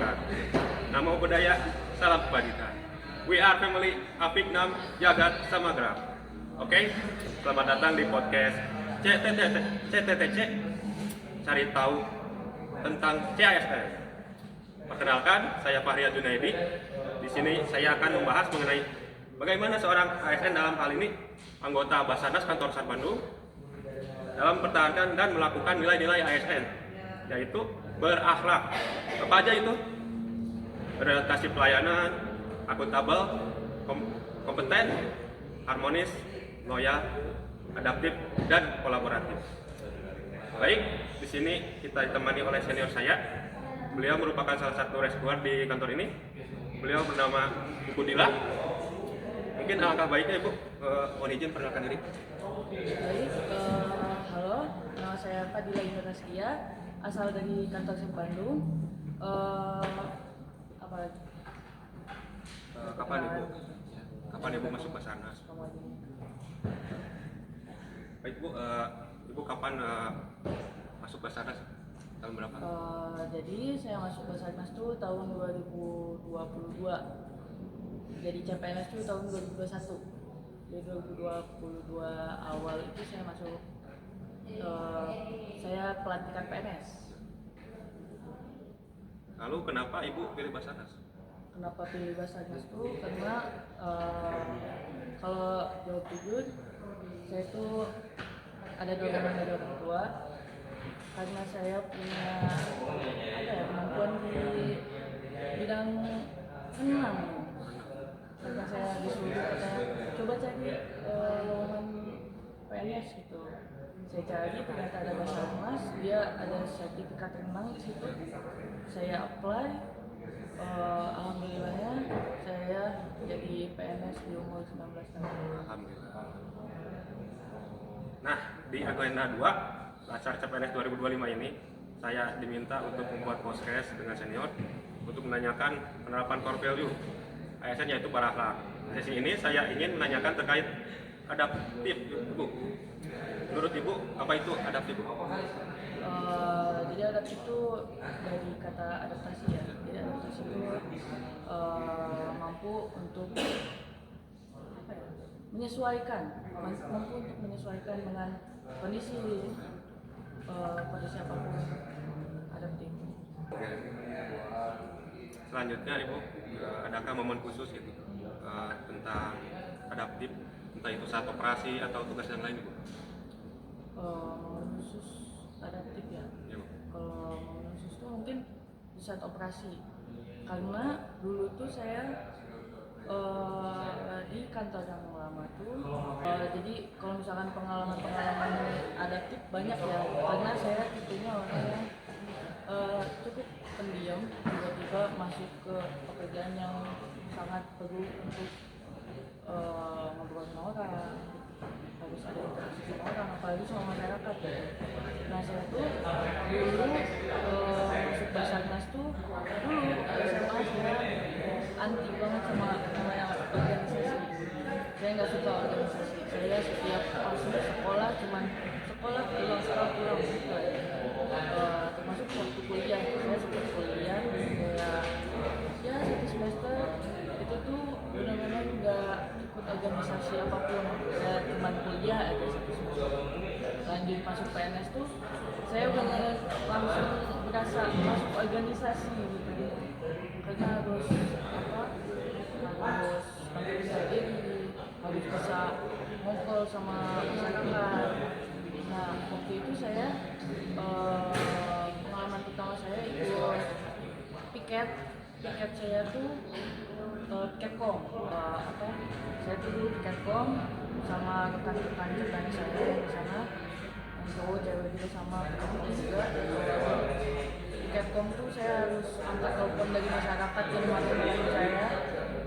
masyarakat. Namo Buddhaya, salam kebajikan. We are family Apignam Jagat Samagra. Oke, selamat datang di podcast CTTC, cari tahu tentang CASN. Perkenalkan, saya Fahri Junaidi. Di sini saya akan membahas mengenai bagaimana seorang ASN dalam hal ini anggota Basarnas Kantor SAR Bandung dalam mempertahankan dan melakukan nilai-nilai ASN, yaitu berakhlak. Apa aja itu? Beradaptasi pelayanan, akuntabel, kompeten, harmonis, loyal, adaptif, dan kolaboratif. Baik, di sini kita ditemani oleh senior saya. Beliau merupakan salah satu rescuer di kantor ini. Beliau bernama Ibu Dila. Mungkin alangkah baiknya Ibu mohon izin perkenalkan diri. Baik, halo, nama saya Fadila Indonesia, asal dari kantor SAR Bandung. Apa lagi? Kapan Ibu masuk Basarnas? Baik Bu, Ibu kapan masuk Basarnas? Tahun berapa? Jadi saya masuk Basarnas tuh tahun 2022. Jadi CPNS tuh tahun 2021. Di 2022 awal itu saya masuk, saya pelantikan PNS. Lalu kenapa Ibu pilih Basarnas? Kenapa pilih Basarnas tuh karena kalau jawab jujur, saya tuh ada dorongan dari orang tua karena saya punya kemampuan di bidang renang. Karena saya disuruh coba cari lowongan PNS gitu. Saya cari, ternyata ada Basarnas, dia ada sertifikat renang di situ. Saya apply, alhamdulillahnya saya jadi PNS di umur 19 tahun. Alhamdulillah. Nah, di agenda 2 acara CPNS 2025 ini saya diminta untuk membuat podcast dengan senior untuk menanyakan penerapan core value ASN, yaitu berakhlak. Di sesi ini saya ingin menanyakan terkait adaptif, Ibu. Menurut Ibu, apa itu adaptif, Bu? Jadi adaptif itu dari kata adaptasi ya. Jadi adaptasi itu mampu untuk mampu untuk menyesuaikan dengan kondisi apapun. Adaptif. Selanjutnya Ibu, adakah momen khusus gitu tentang adaptif, entah itu saat operasi atau tugas yang lain, Ibu? Momen khusus adaptif ya. Ya, Bu. Kalau momen khusus itu mungkin di saat operasi, karena dulu tuh saya di kantor yang lama tuh, jadi kalau misalkan pengalaman adaptif banyak ya, karena saya tipenya orang yang cukup pendiam, tiba-tiba masuk ke pekerjaan yang sangat perlu untuk ngobrol sama orang, harus ada interaksi sama orang, apalagi sama masyarakat ya. Nah saya tuh dulu masuk Basarnas tuh dulu SMA saya anti banget sama yang organisasi. Saya nggak suka organisasi. Saya setiap masuk sekolah cuman sekolah pulang gitu. Termasuk waktu kuliah, saya sempat kuliah kayak ya 1 semester itu tuh benar-benar nggak ikut organisasi apapun. Saya cuma kuliah aja 1 semester. Lanjut masuk PNS tuh saya udah langsung berasa masuk organisasi gitu. Karena harus tampil diri, harus bisa ngobrol sama masyarakat. Nah waktu itu saya pengalaman pertama saya ikut piket saya tuh Ketkom. Saya tuh dulu Ketkom sama rekan-rekan saya di sana, yang cowok cewek juga sama juga. Ketkom tuh saya harus angkat telepon dari masyarakat yang marah-marahin saya,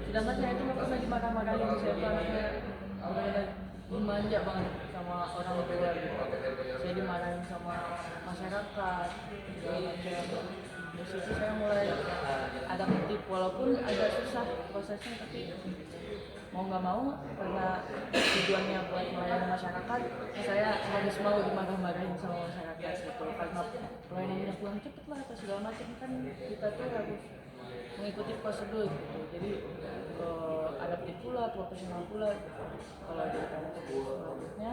sedangkan saya itu nggak pernah dimarah-marahin. Saya benar-benar dimanja banget sama orang tua gitu. Saya dimarahin sama masyarakat. Di situ saya mulai adaptif, walaupun agak susah prosesnya, tapi mau nggak mau karena tujuannya buat melayani masyarakat, saya harus mau dimarah-marahin sama masyarakat gitu. Karena pelayanannya kurang cepet lah atau segala macam, kan kita tuh harus mengikuti prosedur gitu. Jadi adaptif pula, profesional pula. Kalau di kantor selanjutnya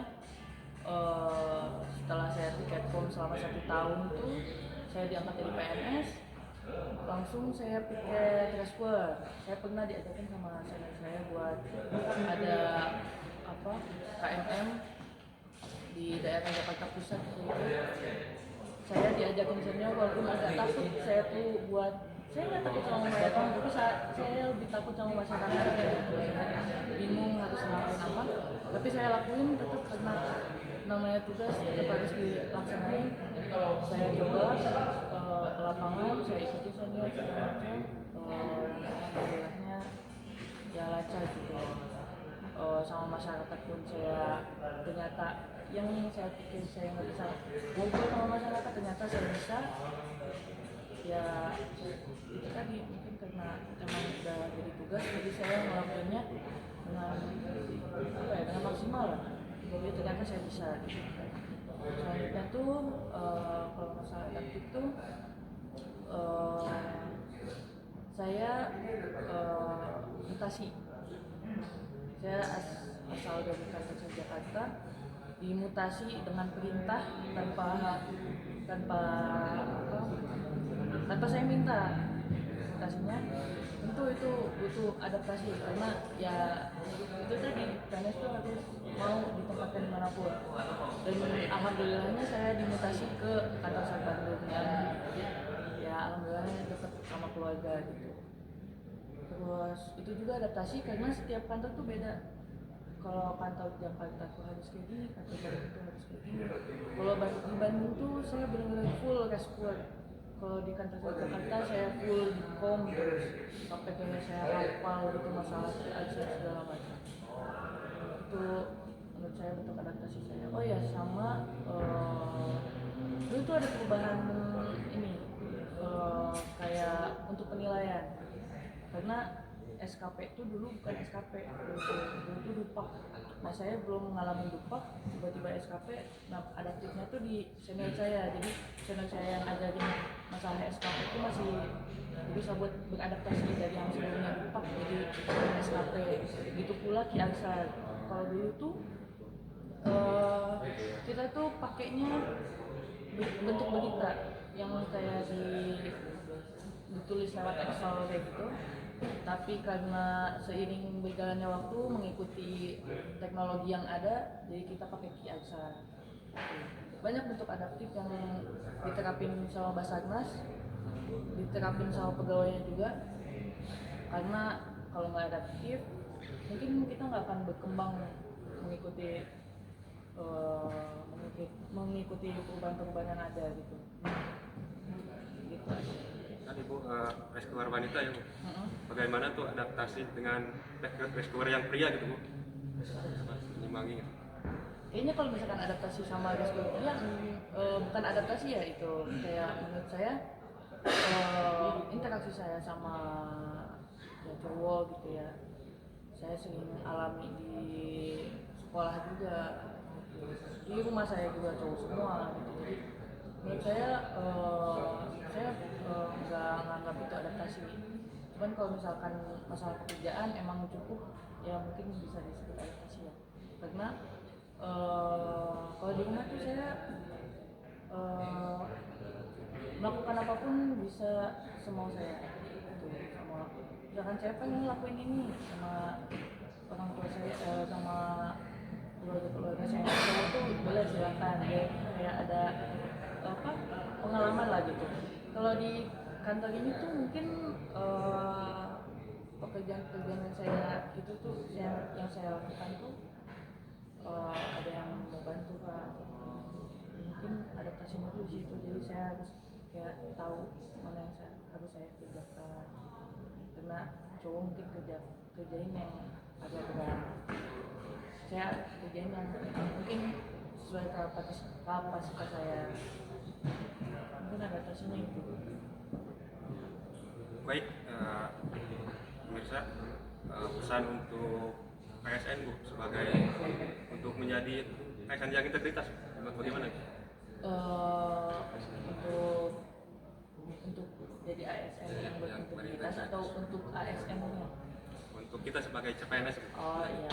setelah saya tiket form selama 1 tahun tuh saya diangkat jadi PNS, langsung saya piket transfer. Saya pernah diajakin sama senior saya buat ada apa KMM di daerah Jakarta Pusat gitu. Saya diajakin senior walaupun agak takut saya tuh buat saya nggak takut sama mereka, tapi saya lebih takut sama masyarakat bingung harus ngelakuin apa, tapi saya lakuin tetap karena namanya tugas tetap harus dilaksanain. Saya coba ke lapangan, saya ikuti senior segala macam, alhamdulillahnya ya lancar gitu. Sama masyarakat pun saya ternyata yang saya pikir saya nggak bisa ngobrol sama masyarakat ternyata saya bisa. Ya itu tadi mungkin karena emang udah jadi tugas jadi saya ngelakuinnya dengan apa ya dengan maksimal lah. Jadi ternyata saya bisa. Selanjutnya tuh kalau masalah adaptif tuh saya mutasi. Saya asal dari Kabupaten Jakarta dimutasi dengan perintah tanpa saya minta. Mutasinya tentu itu butuh adaptasi karena ya itu tadi PNS itu harus mau ditempatkan dimanapun, dan alhamdulillahnya saya dimutasi ke kantor Sat Bandung yang ya alhamdulillahnya dekat sama keluarga gitu. Terus itu juga adaptasi karena setiap kantor tuh beda. Kalau kantor Jakarta tuh harus kayak gini, kantor Bandung tuh harus kayak gini. Kalau di Bandung tuh saya benar-benar full respon. Kalau di kantor Jakarta saya full di kom terus sampai kayak saya hafal gitu masalah akses segala macam. Itu menurut saya untuk adaptasi saya. Oh ya sama dulu tuh ada perubahan ini kayak untuk penilaian karena SKP itu dulu bukan SKP, dulu itu dupak. Nah saya belum mengalami dupak, tiba-tiba SKP. Nah adaptifnya tuh di senior saya, jadi senior saya yang ajarin masalah SKP itu masih bisa buat beradaptasi dari yang sebelumnya dupak jadi SKP. Begitu pula Ki Aksar. Kalau dulu tuh kita tuh pakainya bentuk berita yang kayak ditulis lewat Excel kayak gitu. Tapi karena seiring berjalannya waktu mengikuti teknologi yang ada, jadi kita pakai Ki Aksar. Banyak bentuk adaptif yang diterapin sama Basarnas, diterapin sama pegawainya juga. Karena kalau nggak adaptif, mungkin kita nggak akan berkembang mengikuti perubahan-perubahan yang ada gitu. Tadi Bu, rescuer wanita ya Bu. Bagaimana tuh adaptasi dengan rescuer yang pria gitu Bu? Menyimbangi gitu. Kayaknya kalau misalkan adaptasi sama rescuer pria bukan adaptasi ya, itu kayak menurut saya interaksi saya sama ya, cowok gitu ya. Saya sering alami di sekolah juga, di rumah saya juga cowok semua gitu. Jadi menurut saya nggak nganggap itu adaptasi. Cuman kalau misalkan masalah pekerjaan emang cukup ya mungkin bisa disebut adaptasi ya. Karena kalau di rumah tuh saya melakukan apapun bisa semau saya gitu. Misalkan saya pengen lakuin ini sama orang tua saya sama keluarga saya tuh boleh silakan ya, kayak ada pengalaman lah gitu. Kalau di kantor ini tuh mungkin pekerjaan yang saya itu tuh yang saya lakukan tuh ada yang membantu Pak. Mungkin adaptasinya tuh di situ, jadi saya harus kayak tahu mana yang harus saya kerjakan. Karena cowok mungkin kerjain yang agak berat, saya kerjain yang mungkin sesuai kapasitas saya. Mungkin adaptasinya itu. Baik, pemirsa, pesan untuk ASN Bu sebagai untuk menjadi ASN yang integritas bagaimana? Untuk jadi ASN yang berintegritas atau untuk ASN-nya? Untuk kita sebagai CPNS. Oh iya.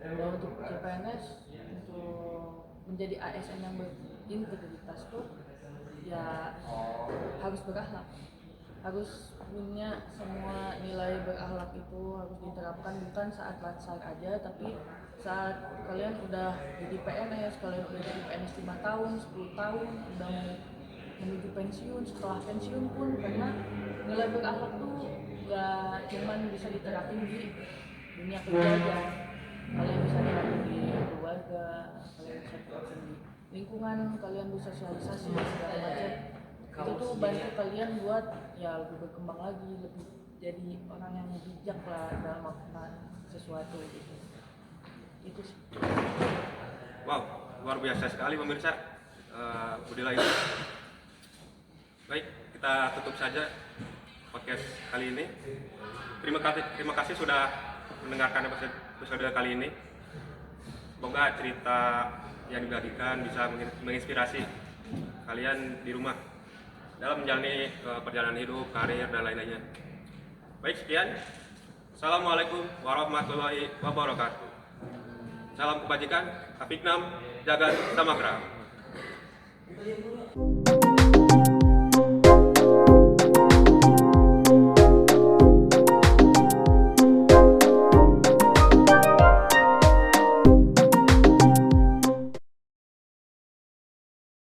Dan untuk CPNS untuk menjadi ASN yang berintegritas tuh ya harus berakhlak, harus punya semua nilai berakhlak itu harus diterapkan bukan saat latsar aja, tapi saat kalian udah jadi PNS, kalian udah jadi PNS 5 tahun, 10 tahun, udah mau menuju pensiun, setelah pensiun pun, karena nilai berakhlak tuh gak cuman bisa diterapin di dunia kerja aja, kalian bisa terapin di keluarga, kalian bisa terapin di lingkungan, kalian bisa sosialisasi segala macam. Itu tuh bantu kalian buat ya lebih berkembang lagi, lebih jadi orang yang bijak lah dalam melakukan sesuatu gitu. Itu sih. Wow, luar biasa sekali pemirsa. Budila ini. Baik, kita tutup saja podcast kali ini. Terima kasih sudah mendengarkan episode kali ini. Semoga cerita yang dibagikan bisa menginspirasi kalian di rumah dalam menjalani perjalanan hidup, karir, dan lain-lainnya. Baik, sekian. Assalamualaikum warahmatullahi wabarakatuh. Salam kebajikan, Afiknam, Jagat Samagra.